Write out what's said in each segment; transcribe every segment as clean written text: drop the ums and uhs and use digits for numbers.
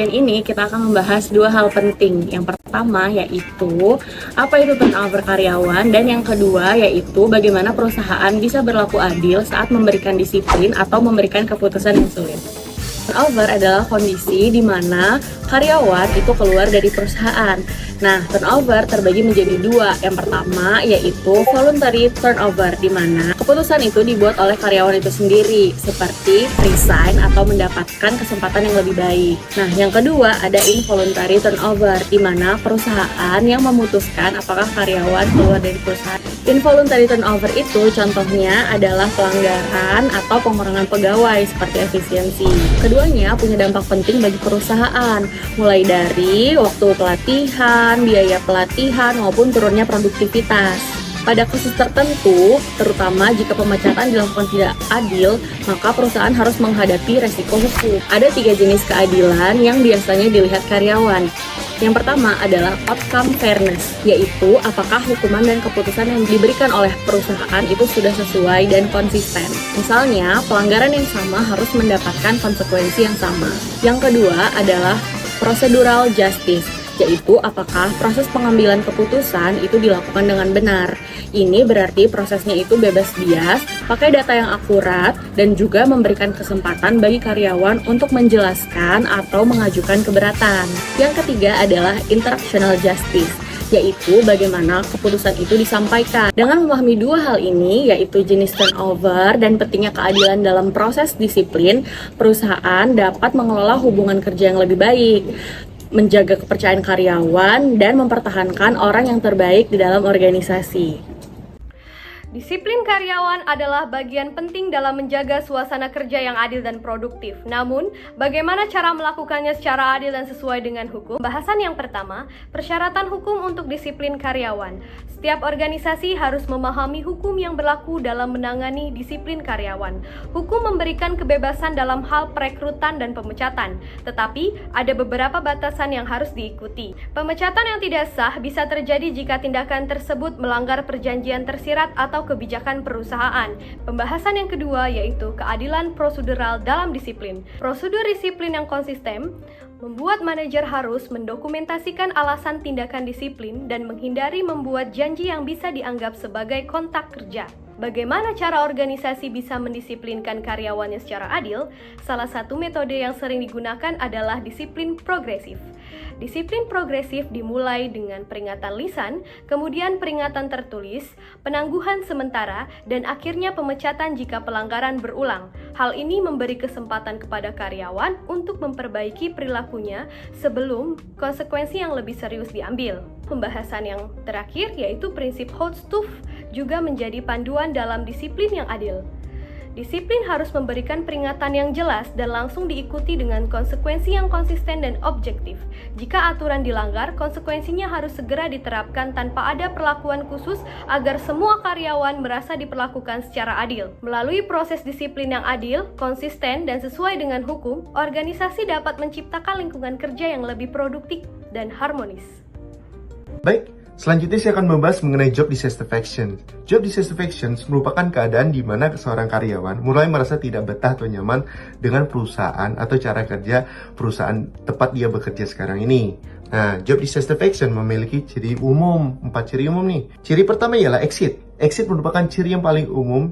design ini kita akan membahas dua hal penting. Yang pertama yaitu apa itu turnover karyawan, dan yang kedua yaitu bagaimana perusahaan bisa berlaku adil saat memberikan disiplin atau memberikan keputusan yang sulit. Turnover adalah kondisi di mana karyawan itu keluar dari perusahaan. Nah, turnover terbagi menjadi dua. Yang pertama yaitu voluntary turnover, di mana keputusan itu dibuat oleh karyawan itu sendiri, seperti resign atau mendapatkan kesempatan yang lebih baik. Nah, yang kedua ada involuntary turnover, di mana perusahaan yang memutuskan apakah karyawan keluar dari perusahaan. Involuntary turnover itu contohnya adalah pelanggaran atau pengurangan pegawai seperti efisiensi. Keduanya punya dampak penting bagi perusahaan, mulai dari waktu pelatihan, biaya pelatihan, maupun turunnya produktivitas. Pada kasus tertentu, terutama jika pemecatan dilakukan tidak adil, maka perusahaan harus menghadapi resiko hukum. Ada 3 jenis keadilan yang biasanya dilihat karyawan. Yang pertama adalah outcome fairness, yaitu apakah hukuman dan keputusan yang diberikan oleh perusahaan itu sudah sesuai dan konsisten. Misalnya, pelanggaran yang sama harus mendapatkan konsekuensi yang sama. Yang kedua adalah procedural justice, yaitu apakah proses pengambilan keputusan itu dilakukan dengan benar. Ini berarti prosesnya itu bebas bias, pakai data yang akurat, dan juga memberikan kesempatan bagi karyawan untuk menjelaskan atau mengajukan keberatan. Yang ketiga adalah interactional justice, yaitu bagaimana keputusan itu disampaikan. Dengan memahami dua hal ini, yaitu jenis turnover dan pentingnya keadilan dalam proses disiplin, perusahaan dapat mengelola hubungan kerja yang lebih baik, menjaga kepercayaan karyawan, dan mempertahankan orang yang terbaik di dalam organisasi. Disiplin karyawan adalah bagian penting dalam menjaga suasana kerja yang adil dan produktif. Namun, bagaimana cara melakukannya secara adil dan sesuai dengan hukum? Bahasan yang pertama, persyaratan hukum untuk disiplin karyawan. Setiap organisasi harus memahami hukum yang berlaku dalam menangani disiplin karyawan. Hukum memberikan kebebasan dalam hal perekrutan dan pemecatan, tetapi ada beberapa batasan yang harus diikuti. Pemecatan yang tidak sah bisa terjadi jika tindakan tersebut melanggar perjanjian tersirat atau kebijakan perusahaan. Pembahasan yang kedua yaitu keadilan prosedural dalam disiplin. Prosedur disiplin yang konsisten membuat manajer harus mendokumentasikan alasan tindakan disiplin dan menghindari membuat janji yang bisa dianggap sebagai kontak kerja. Bagaimana cara organisasi bisa mendisiplinkan karyawannya secara adil? Salah satu metode yang sering digunakan adalah disiplin progresif. Disiplin progresif dimulai dengan peringatan lisan, kemudian peringatan tertulis, penangguhan sementara, dan akhirnya pemecatan jika pelanggaran berulang. Hal ini memberi kesempatan kepada karyawan untuk memperbaiki perilakunya sebelum konsekuensi yang lebih serius diambil. Pembahasan yang terakhir yaitu prinsip Holtstuff juga menjadi panduan dalam disiplin yang adil. Disiplin harus memberikan peringatan yang jelas dan langsung diikuti dengan konsekuensi yang konsisten dan objektif. Jika aturan dilanggar, konsekuensinya harus segera diterapkan tanpa ada perlakuan khusus agar semua karyawan merasa diperlakukan secara adil. Melalui proses disiplin yang adil, konsisten, dan sesuai dengan hukum, organisasi dapat menciptakan lingkungan kerja yang lebih produktif dan harmonis. Baik, selanjutnya saya akan membahas mengenai job dissatisfaction. Job dissatisfaction merupakan keadaan di mana seorang karyawan mulai merasa tidak betah atau nyaman dengan perusahaan atau cara kerja perusahaan tempat dia bekerja sekarang ini. Nah, job dissatisfaction memiliki ciri umum, 4 ciri umum nih. Ciri pertama ialah exit. Exit merupakan ciri yang paling umum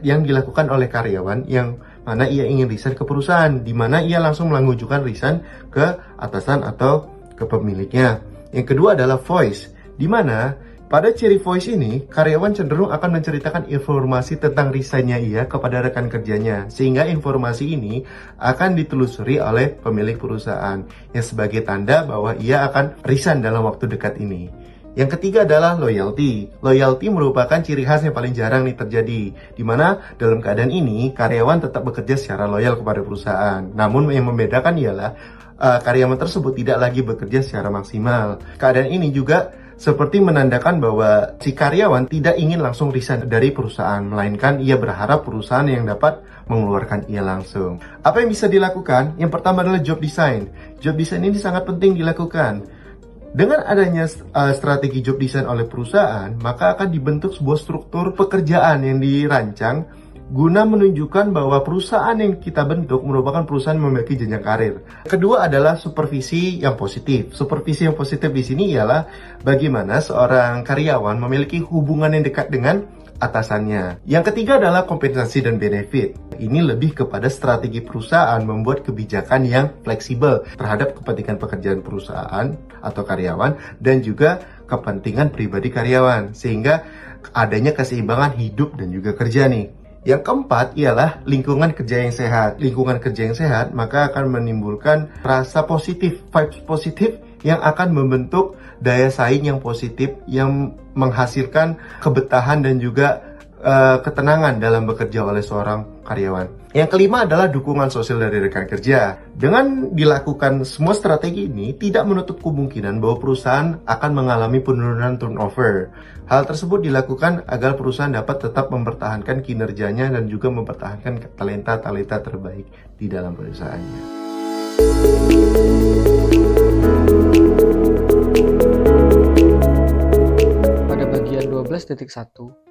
yang dilakukan oleh karyawan yang mana ia ingin resign ke perusahaan, di mana ia langsung mengajukan resign ke atasan atau ke pemiliknya. Yang kedua adalah voice, di mana pada ciri voice ini, karyawan cenderung akan menceritakan informasi tentang resignnya ia kepada rekan kerjanya, sehingga informasi ini akan ditelusuri oleh pemilik perusahaan, yang sebagai tanda bahwa ia akan resign dalam waktu dekat ini. Yang ketiga adalah loyalty. Loyalty merupakan ciri khas yang paling jarang terjadi, di mana dalam keadaan ini, karyawan tetap bekerja secara loyal kepada perusahaan. Namun yang membedakan ialah karyawan tersebut tidak lagi bekerja secara maksimal. Keadaan ini juga seperti menandakan bahwa si karyawan tidak ingin langsung resign dari perusahaan, melainkan ia berharap perusahaan yang dapat mengeluarkan ia langsung. Apa yang bisa dilakukan? Yang pertama adalah job design. Job design ini sangat penting dilakukan. Dengan adanya strategi job design oleh perusahaan, maka akan dibentuk sebuah struktur pekerjaan yang dirancang guna menunjukkan bahwa perusahaan yang kita bentuk merupakan perusahaan yang memiliki jenjang karir. Kedua adalah supervisi yang positif. Supervisi yang positif di sini ialah bagaimana seorang karyawan memiliki hubungan yang dekat dengan atasannya. Yang ketiga adalah kompensasi dan benefit. Ini lebih kepada strategi perusahaan membuat kebijakan yang fleksibel terhadap kepentingan pekerjaan perusahaan atau karyawan dan juga kepentingan pribadi karyawan, sehingga adanya keseimbangan hidup dan juga kerja nih. Yang keempat ialah lingkungan kerja yang sehat. Lingkungan kerja yang sehat maka akan menimbulkan rasa positif, vibes positif yang akan membentuk daya saing yang positif yang menghasilkan kebetahan dan juga ketenangan dalam bekerja oleh seorang karyawan. Yang kelima adalah dukungan sosial dari rekan kerja. Dengan dilakukan semua strategi ini, tidak menutup kemungkinan bahwa perusahaan akan mengalami penurunan turnover. Hal tersebut dilakukan agar perusahaan dapat tetap mempertahankan kinerjanya dan juga mempertahankan talenta-talenta terbaik di dalam perusahaannya. Pada bagian 12.1,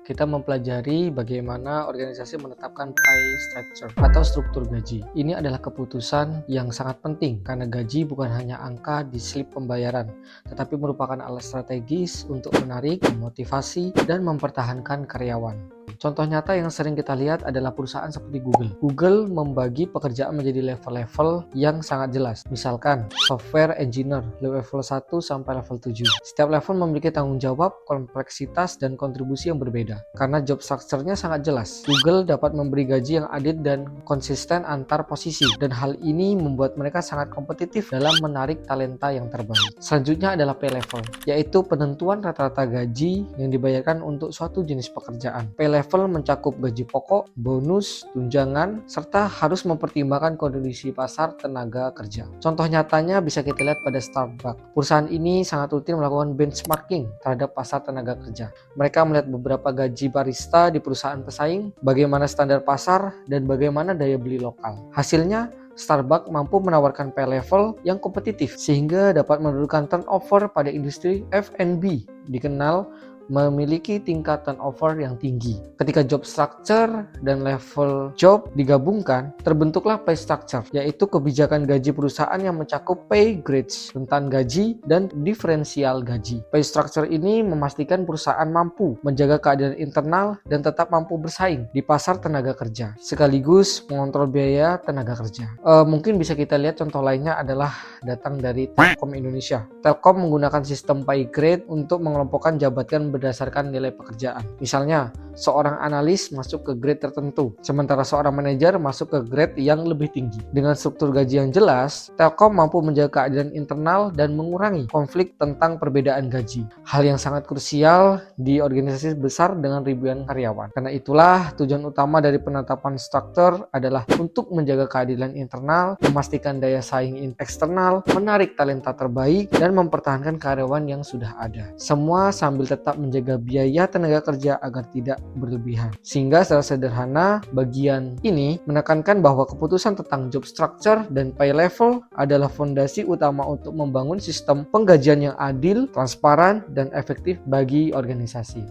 kita mempelajari bagaimana organisasi menetapkan pay structure atau struktur gaji. Ini adalah keputusan yang sangat penting karena gaji bukan hanya angka di slip pembayaran, tetapi merupakan alat strategis untuk menarik, memotivasi, dan mempertahankan karyawan. Contoh nyata yang sering kita lihat adalah perusahaan seperti Google. Google membagi pekerjaan menjadi level-level yang sangat jelas. Misalkan, software engineer, level 1 sampai level 7. Setiap level memiliki tanggung jawab, kompleksitas, dan kontribusi yang berbeda. Karena job structure-nya sangat jelas, Google dapat memberi gaji yang adil dan konsisten antar posisi. Dan hal ini membuat mereka sangat kompetitif dalam menarik talenta yang terbaik. Selanjutnya adalah pay level, yaitu penentuan rata-rata gaji yang dibayarkan untuk suatu jenis pekerjaan. Pay level mencakup gaji pokok, bonus, tunjangan, serta harus mempertimbangkan kondisi pasar tenaga kerja. Contoh nyatanya bisa kita lihat pada Starbucks. Perusahaan ini sangat rutin melakukan benchmarking terhadap pasar tenaga kerja. Mereka melihat beberapa gaji barista di perusahaan pesaing, bagaimana standar pasar, dan bagaimana daya beli lokal. Hasilnya, Starbucks mampu menawarkan pay level yang kompetitif sehingga dapat menurunkan turnover pada industri F&B, dikenal memiliki tingkat turnover yang tinggi. Ketika job structure dan level job digabungkan, terbentuklah pay structure, yaitu kebijakan gaji perusahaan yang mencakup pay grades, rentan gaji, dan diferensial gaji. Pay structure ini memastikan perusahaan mampu menjaga keadilan internal dan tetap mampu bersaing di pasar tenaga kerja, sekaligus mengontrol biaya tenaga kerja. Mungkin bisa kita lihat contoh lainnya adalah datang dari Telkom Indonesia. Telkom menggunakan sistem pay grade untuk mengelompokkan jabatan berdasarkan nilai pekerjaan. Misalnya, seorang analis masuk ke grade tertentu, sementara seorang manajer masuk ke grade yang lebih tinggi. Dengan struktur gaji yang jelas, Telkom mampu menjaga keadilan internal dan mengurangi konflik tentang perbedaan gaji. Hal yang sangat krusial di organisasi besar dengan ribuan karyawan. Karena itulah tujuan utama dari penetapan struktur adalah untuk menjaga keadilan internal, memastikan daya saing eksternal, menarik talenta terbaik, dan mempertahankan karyawan yang sudah ada. Semua sambil tetap menjaga biaya tenaga kerja agar tidak berlebihan. Sehingga secara sederhana, bagian ini menekankan bahwa keputusan tentang job structure dan pay level adalah fondasi utama untuk membangun sistem penggajian yang adil, transparan, dan efektif bagi organisasi.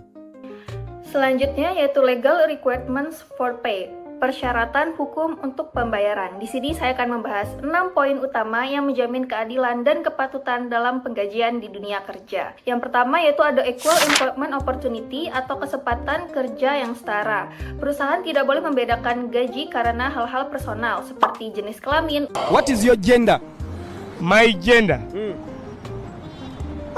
Selanjutnya yaitu legal requirements for pay. Persyaratan hukum untuk pembayaran. Di sini saya akan membahas 6 poin utama yang menjamin keadilan dan kepatutan dalam penggajian di dunia kerja. Yang pertama yaitu ada equal employment opportunity atau kesempatan kerja yang setara. Perusahaan tidak boleh membedakan gaji karena hal-hal personal seperti jenis kelamin. What is your gender? My gender.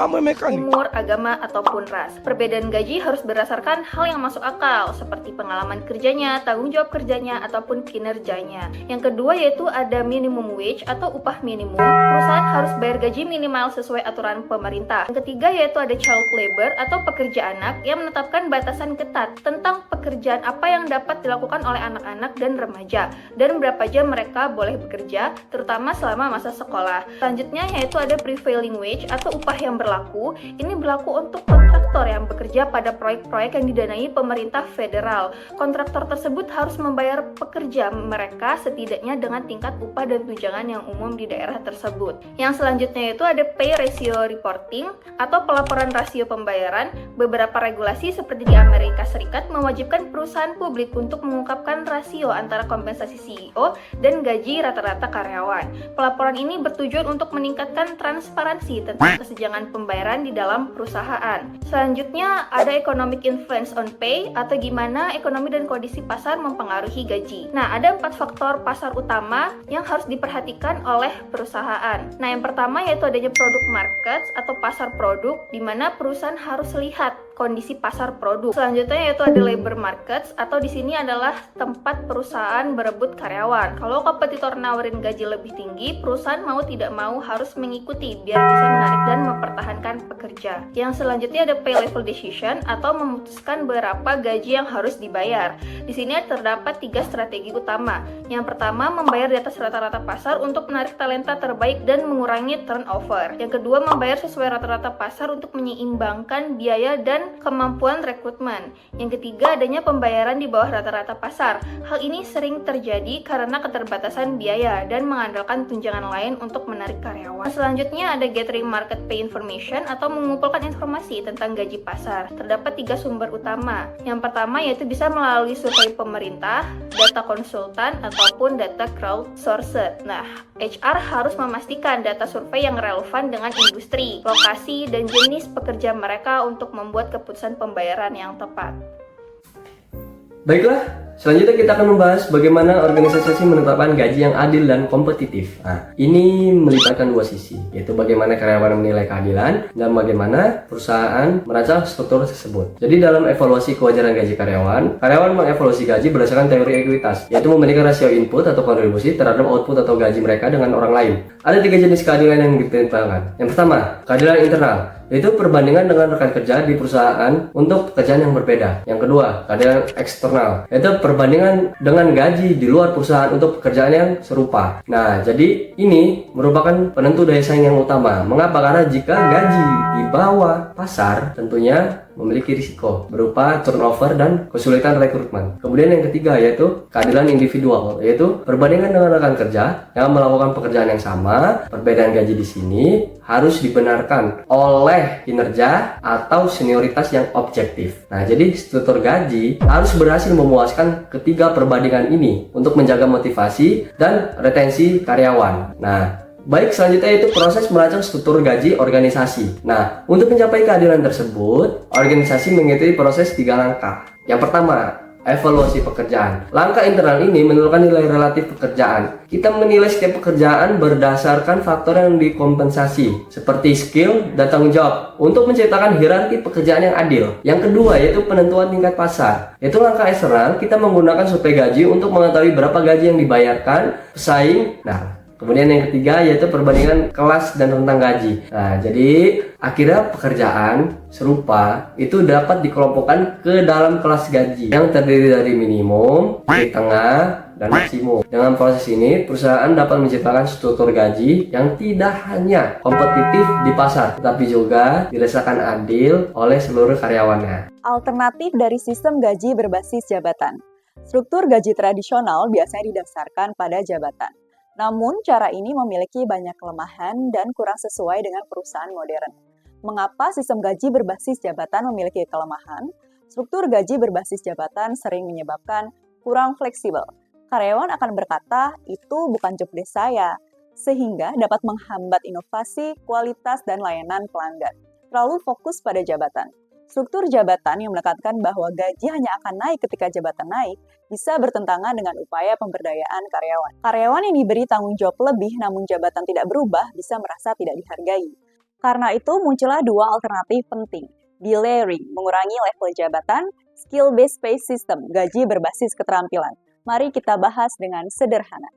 Umur, agama, ataupun ras. Perbedaan gaji harus berdasarkan hal yang masuk akal, seperti pengalaman kerjanya, tanggung jawab kerjanya, ataupun kinerjanya. Yang kedua yaitu ada minimum wage atau upah minimum. Perusahaan harus bayar gaji minimal sesuai aturan pemerintah. Yang ketiga yaitu ada child labor atau pekerja anak yang menetapkan batasan ketat tentang pekerjaan apa yang dapat dilakukan oleh anak-anak dan remaja, dan berapa jam mereka boleh bekerja, terutama selama masa sekolah. Selanjutnya yaitu ada prevailing wage atau upah yang berlaku berlaku, ini berlaku untuk kontraktor yang bekerja pada proyek-proyek yang didanai pemerintah federal. Kontraktor tersebut harus membayar pekerja mereka setidaknya dengan tingkat upah dan tunjangan yang umum di daerah tersebut. Yang selanjutnya itu ada pay ratio reporting atau pelaporan rasio pembayaran. Beberapa regulasi seperti di Amerika Serikat mewajibkan perusahaan publik untuk mengungkapkan rasio antara kompensasi CEO dan gaji rata-rata karyawan. Pelaporan ini bertujuan untuk meningkatkan transparansi tentang kesenjangan pembayaran di dalam perusahaan. Selanjutnya ada economic influence on pay atau gimana ekonomi dan kondisi pasar mempengaruhi gaji. Nah, ada 4 faktor pasar utama yang harus diperhatikan oleh perusahaan. Nah, yang pertama yaitu adanya product markets atau pasar produk, di mana perusahaan harus lihat kondisi pasar produk. Selanjutnya yaitu ada labor markets atau di sini adalah tempat perusahaan berebut karyawan. Kalau kompetitor nawarin gaji lebih tinggi, perusahaan mau tidak mau harus mengikuti biar bisa menarik dan mempertahankan pekerja. Yang selanjutnya ada pay level decision atau memutuskan berapa gaji yang harus dibayar. Di sini terdapat 3 strategi utama. Yang pertama, membayar di atas rata-rata pasar untuk menarik talenta terbaik dan mengurangi turnover. Yang kedua, membayar sesuai rata-rata pasar untuk menyeimbangkan biaya dan kemampuan rekrutmen. Yang ketiga, adanya pembayaran di bawah rata-rata pasar. Hal ini sering terjadi karena keterbatasan biaya dan mengandalkan tunjangan lain untuk menarik karyawan. Selanjutnya ada gathering market pay information atau mengumpulkan informasi tentang gaji pasar. Terdapat 3 sumber utama. Yang pertama yaitu bisa melalui survei pemerintah, data konsultan, ataupun data crowdsourced. Nah, HR harus memastikan data survei yang relevan dengan industri, lokasi, dan jenis pekerja mereka untuk membuat keputusan pembayaran yang tepat. Baiklah, selanjutnya kita akan membahas bagaimana organisasi menetapkan gaji yang adil dan kompetitif. Nah, ini melibatkan 2 sisi, yaitu bagaimana karyawan menilai keadilan dan bagaimana perusahaan merancang struktur tersebut. Jadi dalam evaluasi kewajaran gaji karyawan mengevaluasi gaji berdasarkan teori ekuitas, yaitu membandingkan rasio input atau kontribusi terhadap output atau gaji mereka dengan orang lain. Ada 3 jenis keadilan yang dipertimbangkan. Yang pertama, keadilan internal, yaitu perbandingan dengan rekan kerja di perusahaan untuk pekerjaan yang berbeda. Yang kedua, keadilan eksternal, yaitu perbandingan dengan gaji di luar perusahaan untuk pekerjaan yang serupa. Nah, jadi ini merupakan penentu daya saing yang utama. Mengapa? Karena jika gaji di bawah pasar, tentunya memiliki risiko berupa turnover dan kesulitan rekrutmen. Kemudian yang ketiga yaitu keadilan individual, yaitu perbandingan dengan rekan kerja yang melakukan pekerjaan yang sama. Perbedaan gaji di sini harus dibenarkan oleh kinerja atau senioritas yang objektif. Nah, jadi struktur gaji harus berhasil memuaskan ketiga perbandingan ini untuk menjaga motivasi dan retensi karyawan. Nah, baik, selanjutnya itu proses merancang struktur gaji organisasi. Nah, untuk mencapai keadilan tersebut, organisasi mengikuti proses 3 langkah. Yang pertama, evaluasi pekerjaan. Langkah internal ini menentukan nilai relatif pekerjaan. Kita menilai setiap pekerjaan berdasarkan faktor yang dikompensasi, seperti skill dan tanggung jawab, untuk menciptakan hierarki pekerjaan yang adil. Yang kedua yaitu penentuan tingkat pasar. Yaitu langkah eksternal, kita menggunakan survei gaji untuk mengetahui berapa gaji yang dibayarkan pesaing. Nah, kemudian yang ketiga yaitu perbandingan kelas dan rentang gaji. Nah, jadi akhirnya pekerjaan serupa itu dapat dikelompokkan ke dalam kelas gaji yang terdiri dari minimum, di tengah, dan maksimum. Dengan proses ini, perusahaan dapat menciptakan struktur gaji yang tidak hanya kompetitif di pasar, tetapi juga dirasakan adil oleh seluruh karyawannya. Alternatif dari sistem gaji berbasis jabatan. Struktur gaji tradisional biasanya didasarkan pada jabatan. Namun, cara ini memiliki banyak kelemahan dan kurang sesuai dengan perusahaan modern. Mengapa sistem gaji berbasis jabatan memiliki kelemahan? Struktur gaji berbasis jabatan sering menyebabkan kurang fleksibel. Karyawan akan berkata, itu bukan job desk saya, sehingga dapat menghambat inovasi, kualitas, dan layanan pelanggan. Terlalu fokus pada jabatan. Struktur jabatan yang menekankan bahwa gaji hanya akan naik ketika jabatan naik bisa bertentangan dengan upaya pemberdayaan karyawan. Karyawan yang diberi tanggung jawab lebih namun jabatan tidak berubah bisa merasa tidak dihargai. Karena itu muncullah 2 alternatif penting. Delayering, mengurangi level jabatan, skill-based pay system, gaji berbasis keterampilan. Mari kita bahas dengan sederhana.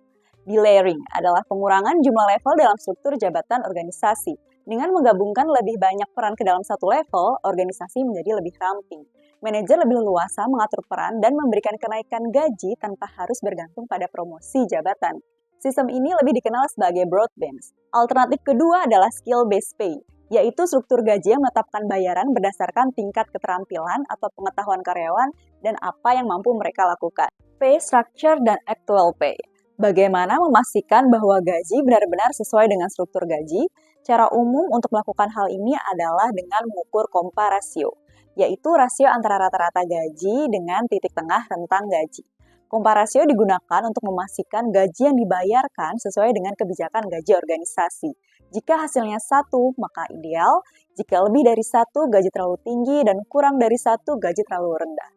Delayering adalah pengurangan jumlah level dalam struktur jabatan organisasi. Dengan menggabungkan lebih banyak peran ke dalam satu level, organisasi menjadi lebih ramping. Manajer lebih leluasa mengatur peran dan memberikan kenaikan gaji tanpa harus bergantung pada promosi jabatan. Sistem ini lebih dikenal sebagai broad bands. Alternatif kedua adalah skill-based pay. yaitu struktur gaji yang menetapkan bayaran berdasarkan tingkat keterampilan atau pengetahuan karyawan dan apa yang mampu mereka lakukan. Pay structure dan actual pay. Bagaimana memastikan bahwa gaji benar-benar sesuai dengan struktur gaji? Cara umum untuk melakukan hal ini adalah dengan mengukur komparasio, yaitu rasio antara rata-rata gaji dengan titik tengah rentang gaji. Komparasio digunakan untuk memastikan gaji yang dibayarkan sesuai dengan kebijakan gaji organisasi. Jika hasilnya 1, maka ideal. Jika lebih dari 1, gaji terlalu tinggi, dan kurang dari 1, gaji terlalu rendah.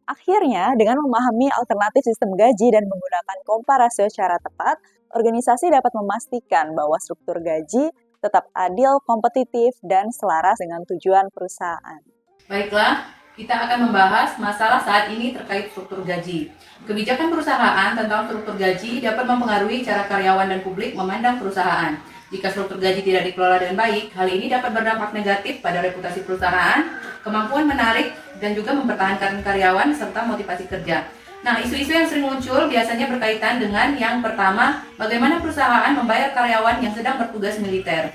Akhirnya, dengan memahami alternatif sistem gaji dan menggunakan komparasio secara tepat, organisasi dapat memastikan bahwa struktur gaji tetap adil, kompetitif, dan selaras dengan tujuan perusahaan. Baiklah, kita akan membahas masalah saat ini terkait struktur gaji. Kebijakan perusahaan tentang struktur gaji dapat mempengaruhi cara karyawan dan publik memandang perusahaan. Jika struktur gaji tidak dikelola dengan baik, hal ini dapat berdampak negatif pada reputasi perusahaan, kemampuan menarik, dan juga mempertahankan karyawan serta motivasi kerja. Nah, isu-isu yang sering muncul biasanya berkaitan dengan yang pertama, bagaimana perusahaan membayar karyawan yang sedang bertugas militer.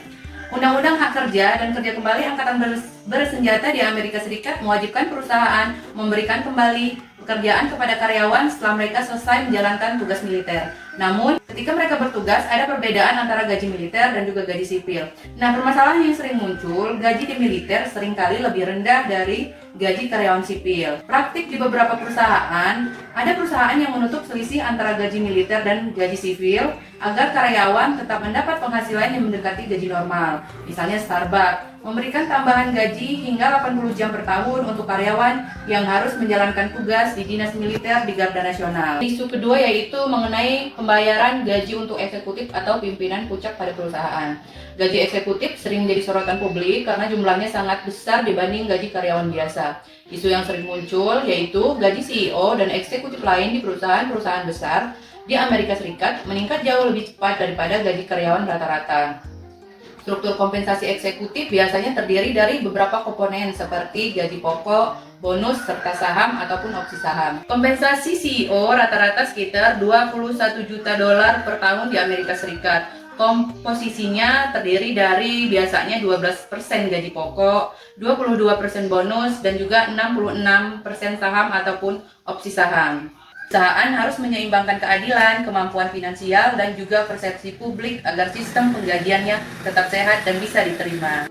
Undang-Undang Hak Kerja dan Kerja Kembali Angkatan Bersenjata di Amerika Serikat mewajibkan perusahaan memberikan kembali pekerjaan kepada karyawan setelah mereka selesai menjalankan tugas militer. Namun, ketika mereka bertugas, ada perbedaan antara gaji militer dan juga gaji sipil. Nah, permasalahan yang sering muncul, gaji di militer seringkali lebih rendah dari gaji karyawan sipil. Praktik di beberapa perusahaan, ada perusahaan yang menutup selisih antara gaji militer dan gaji sipil agar karyawan tetap mendapat penghasilan yang mendekati gaji normal. Misalnya Starbucks memberikan tambahan gaji hingga 80 jam per tahun untuk karyawan yang harus menjalankan tugas di dinas militer di Garda Nasional. Isu kedua yaitu mengenai pembayaran gaji untuk eksekutif atau pimpinan puncak pada perusahaan. Gaji eksekutif sering menjadi sorotan publik karena jumlahnya sangat besar dibanding gaji karyawan biasa. Isu yang sering muncul yaitu gaji CEO dan eksekutif lain di perusahaan-perusahaan besar di Amerika Serikat meningkat jauh lebih cepat daripada gaji karyawan rata-rata. Struktur kompensasi eksekutif biasanya terdiri dari beberapa komponen seperti gaji pokok, bonus, serta saham ataupun opsi saham. Kompensasi CEO rata-rata sekitar $21 juta per tahun di Amerika Serikat. Komposisinya terdiri dari biasanya 12% gaji pokok, 22% bonus, dan juga 66% saham ataupun opsi saham. Perusahaan harus menyeimbangkan keadilan, kemampuan finansial, dan juga persepsi publik agar sistem penggajiannya tetap sehat dan bisa diterima.